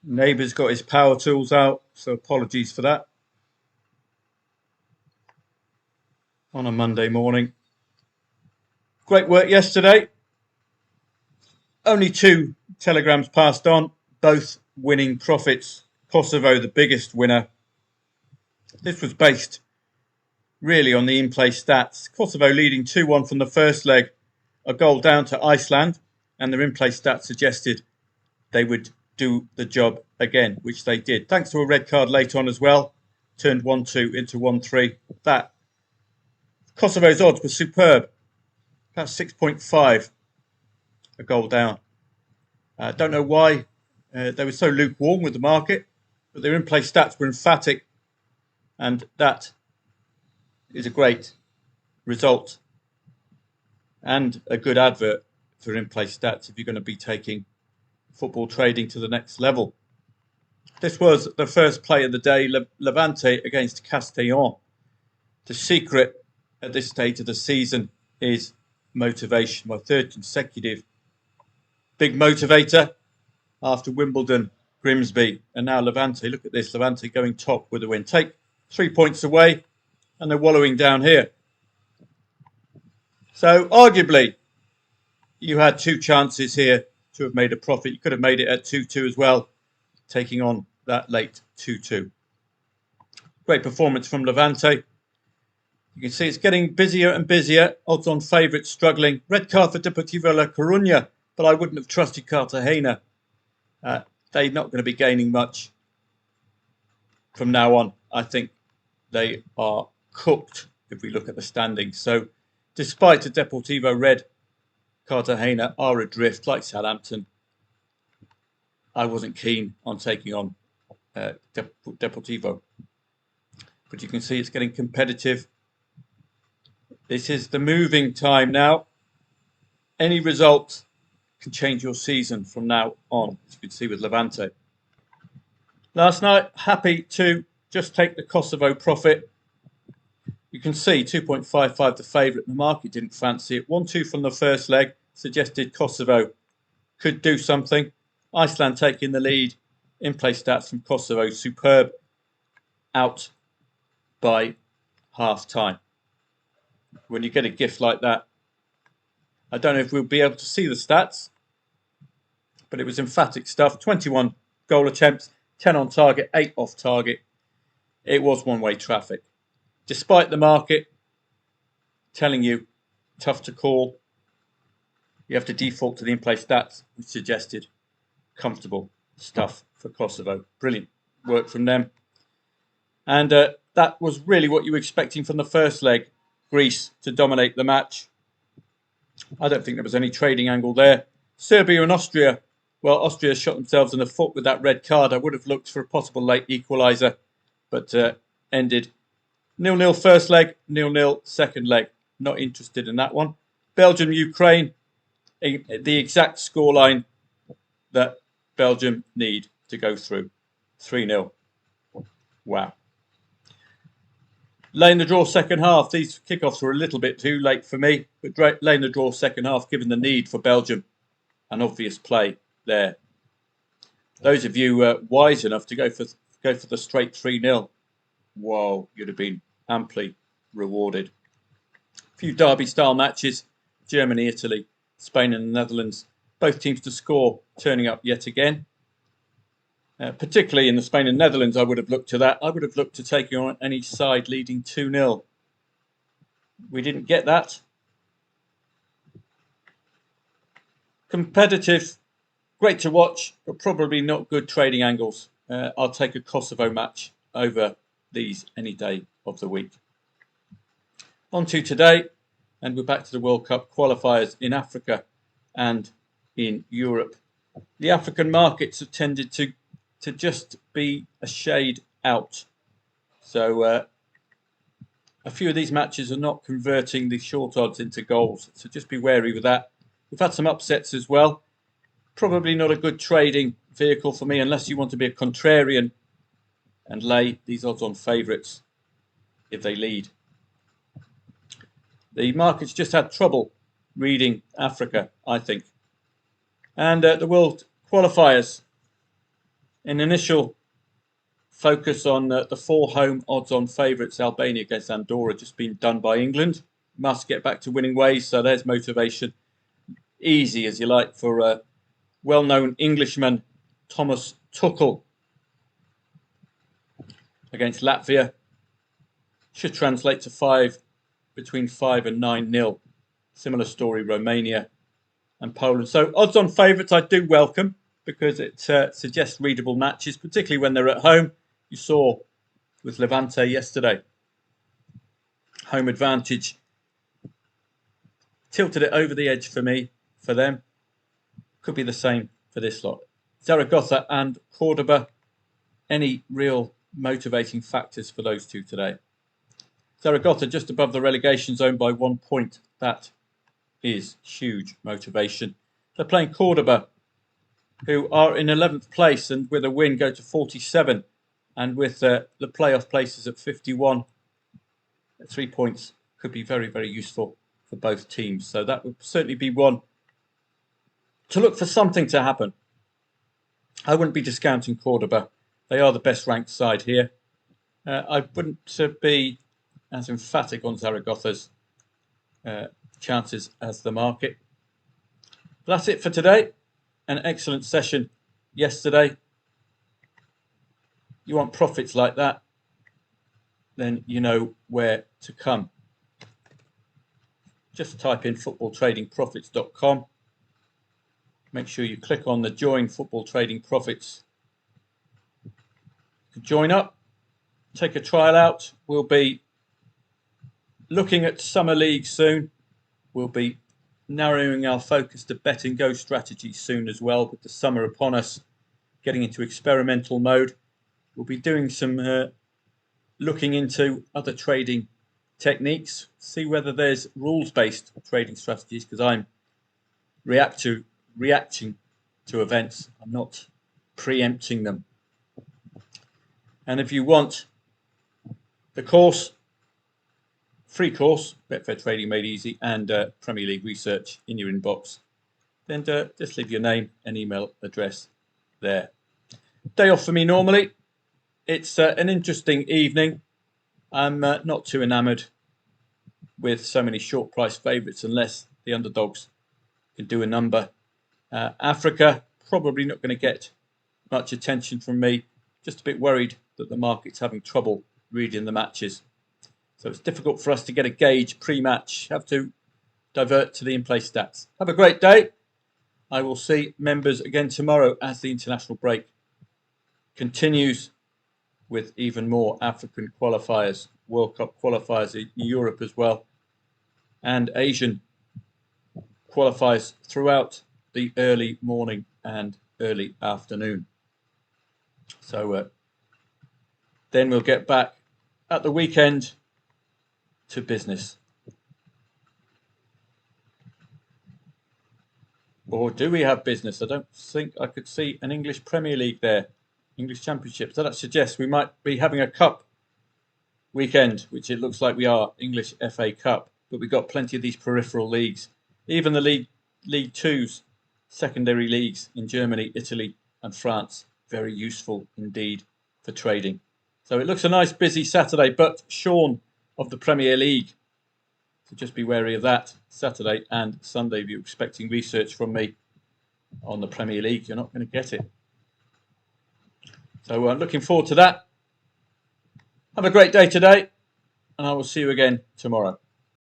Neighbour's got his power tools out, so apologies for that. On a Monday morning. Great work yesterday. Only 2 telegrams passed on, both winning profits. Kosovo, the biggest winner. This was based really on the in-play stats. Kosovo leading 2-1 from the first leg, a goal down to Iceland, and their in-play stats suggested they would do the job again, which they did. Thanks to a red card late on as well, turned 1-2 into 1-3. That Kosovo's odds were superb, about 6.5, a goal down. Don't know why they were so lukewarm with the market, but their in-play stats were emphatic, and that is a great result and a good advert for in-play stats if you're going to be taking football trading to the next level. This was the first play of the day, Levante against Castellón. The secret at this stage of the season is motivation. My third consecutive big motivator after Wimbledon, Grimsby, and now Levante. Look at this, Levante going top with a win. Take 3 points away and they're wallowing down here. So arguably, you had 2 chances here to have made a profit. You could have made it at 2-2 as well, taking on that late 2-2. Great performance from Levante. You can see it's getting busier and busier. Odds on favourites struggling. Red card for Deportivo La Coruña, but I wouldn't have trusted Cartagena. They're not going to be gaining much from now on. I think they are cooked if we look at the standings. So despite a Deportivo red, Cartagena are adrift like Southampton. I wasn't keen on taking on Deportivo. But you can see it's getting competitive. This is the moving time now. Any result can change your season from now on, as you can see with Levante. Last night, happy to just take the Kosovo profit. You can see 2.55 the favourite. The market didn't fancy it. 1-2 from the first leg suggested Kosovo could do something. Iceland taking the lead. In-play stats from Kosovo, superb. Out by half-time. When you get a gift like that, I don't know if we'll be able to see the stats, but it was emphatic stuff. 21 goal attempts, 10 on target, 8 off target. It was one-way traffic. Despite the market telling you tough to call, you have to default to the in-play stats, which suggested comfortable stuff for Kosovo. Brilliant work from them. And that was really what you were expecting from the first leg. Greece to dominate the match. I don't think there was any trading angle there. Serbia and Austria. Well, Austria shot themselves in the foot with that red card. I would have looked for a possible late equaliser, but ended 0-0 first leg, 0-0 second leg. Not interested in that one. Belgium, Ukraine. The exact scoreline that Belgium need to go through. 3-0. Wow. Laying the draw second half. These kickoffs were a little bit too late for me, but laying the draw second half, given the need for Belgium, an obvious play there. Those of you wise enough to go for the straight 3-0, whoa, you'd have been amply rewarded. A few derby-style matches: Germany, Italy, Spain, and the Netherlands. Both teams to score, turning up yet again. Particularly in the Spain and Netherlands, I would have looked to that. I would have looked to taking on any side leading 2-0. We didn't get that. Competitive, great to watch, but probably not good trading angles. I'll take a Kosovo match over these any day of the week. On to today, and we're back to the World Cup qualifiers in Africa and in Europe. The African markets have tended to just be a shade out. So a few of these matches are not converting the short odds into goals. So just be wary with that. We've had some upsets as well. Probably not a good trading vehicle for me unless you want to be a contrarian and lay these odds on favourites if they lead. The markets just had trouble reading Africa, I think. And the World qualifiers. An initial focus on the 4 home odds-on favourites. Albania against Andorra just been done by England. Must get back to winning ways, so there's motivation. Easy, as you like, for well-known Englishman Thomas Tuchel against Latvia. Should translate to between 5 and 9-0. Similar story, Romania and Poland. So odds-on favourites I do welcome because it suggests readable matches, particularly when they're at home. You saw with Levante yesterday. Home advantage tilted it over the edge for them. Could be the same for this lot. Zaragoza and Cordoba. Any real motivating factors for those two today? Zaragoza just above the relegation zone by 1 point. That is huge motivation. They're playing Cordoba, who are in 11th place and with a win go to 47. And with the playoff places at 51, 3 points could be very, very useful for both teams. So that would certainly be one to look for something to happen. I wouldn't be discounting Cordoba. They are the best ranked side here. I wouldn't be as emphatic on Zaragoza's chances as the market. But that's it for today. An excellent session yesterday. You want profits like that, then you know where to come. Just type in footballtradingprofits.com. Make sure you click on the Join Football Trading Profits. Join up, take a trial out. We'll be looking at summer league soon. We'll be narrowing our focus to bet and go strategies soon as well, with the summer upon us, getting into experimental mode. We'll be doing some looking into other trading techniques, see whether there's rules-based trading strategies, because I'm reacting to events. I'm not preempting them. And if you want the course, free course, Betfair Trading Made Easy, and Premier League research in your inbox, then just leave your name and email address there. Day off for me normally. It's an interesting evening. I'm not too enamoured with so many short price favourites unless the underdogs can do a number. Africa, probably not going to get much attention from me. Just a bit worried that the market's having trouble reading the matches. So it's difficult for us to get a gauge pre-match. Have to divert to the in-play stats. Have a great day. I will see members again tomorrow as the international break continues with even more African qualifiers, World Cup qualifiers in Europe as well, and Asian qualifiers throughout the early morning and early afternoon. So then we'll get back at the weekend to business. Or do we have business? I don't think I could see an English Premier League there. English Championship. So that suggests we might be having a cup weekend, which it looks like we are, English FA Cup. But we've got plenty of these peripheral leagues. Even the League Twos, secondary leagues in Germany, Italy and France. Very useful indeed for trading. So it looks a nice busy Saturday, but shorn of the Premier League. So just be wary of that. Saturday and Sunday, if you're expecting research from me on the Premier League, you're not going to get it. So looking forward to that. Have a great day today, and I will see you again tomorrow.